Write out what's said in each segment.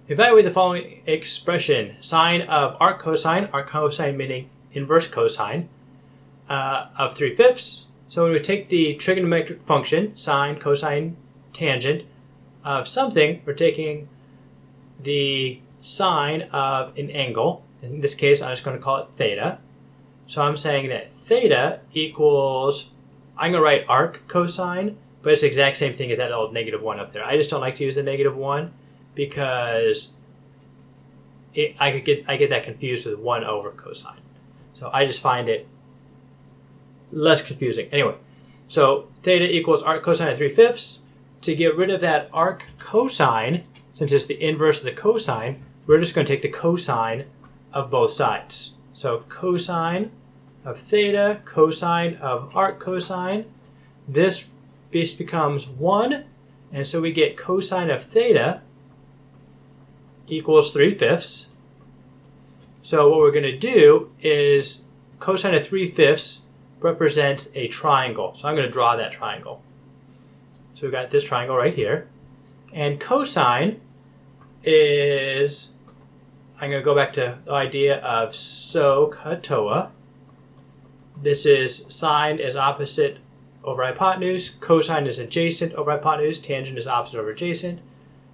Evaluate the following expression. Sine of arc cosine meaning inverse cosine, of 3/5. So when we take the trigonometric function, sine, cosine, tangent of something, we're taking the sine of an angle. In this case, I'm just going to call it theta. So I'm saying that theta equals, I'm going to write arc cosine, but it's the exact same thing as that old -1 up there. I just don't like to use the -1 because I get that confused with 1 over cosine. So I just find it less confusing. Anyway, so theta equals arc cosine of 3/5. To get rid of that arc cosine, since it's the inverse of the cosine, we're just going to take the cosine of both sides. So cosine of theta, cosine of arc cosine. This becomes 1, and so we get cosine of theta equals 3/5. So what we're going to do is cosine of 3/5 represents a triangle. So I'm going to draw that triangle. So we've got this triangle right here. And cosine is, I'm going to go back to the idea of SOHCAHTOA. This is sine is opposite over hypotenuse, cosine is adjacent over hypotenuse, tangent is opposite over adjacent.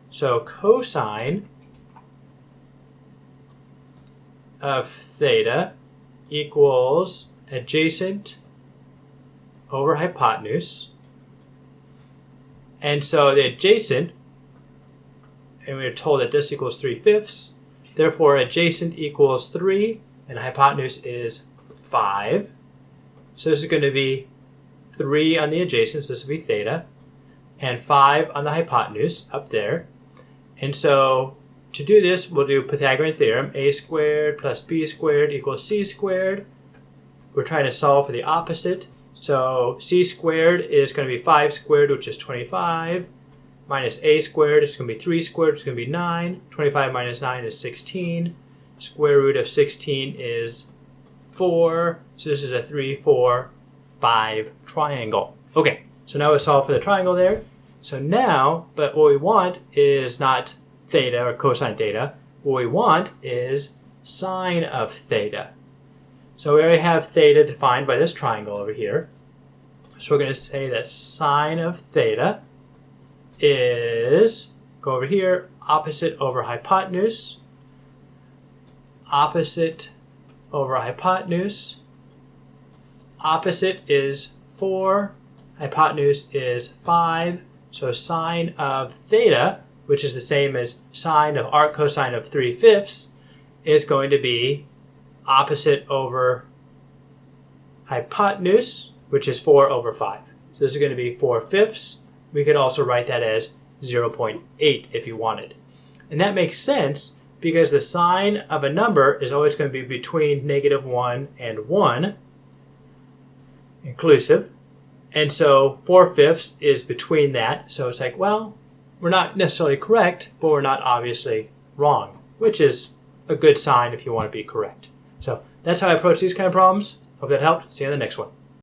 So cosine of theta equals adjacent over hypotenuse. And so the adjacent, and we're told that this equals 3/5. Therefore, adjacent equals 3, and hypotenuse is 5. So this is going to be 3 on the adjacent, so this will be theta, and 5 on the hypotenuse up there. And so to do this, we'll do Pythagorean theorem. A squared plus b squared equals c squared. We're trying to solve for the opposite. So c squared is going to be 5 squared, which is 25, minus a squared is going to be 3 squared, which is going to be 9. 25 minus 9 is 16. Square root of 16 is 4. So this is a 3, 4, 5 triangle. Okay, so now we solve for the triangle there. So now, but what we want is not theta or cosine theta. What we want is sine of theta. So we already have theta defined by this triangle over here. So we're going to say that sine of theta is, go over here, opposite over hypotenuse. Opposite over hypotenuse. Opposite is 4. Hypotenuse is 5. So sine of theta, which is the same as sine of arc cosine of 3/5, is going to be opposite over hypotenuse, which is 4 over 5. So this is going to be 4/5. We could also write that as 0.8 if you wanted. And that makes sense because the sign of a number is always going to be between -1 and 1, inclusive. And so 4/5 is between that. So it's like, well, we're not necessarily correct, but we're not obviously wrong, which is a good sign if you want to be correct. So that's how I approach these kind of problems. Hope that helped. See you on the next one.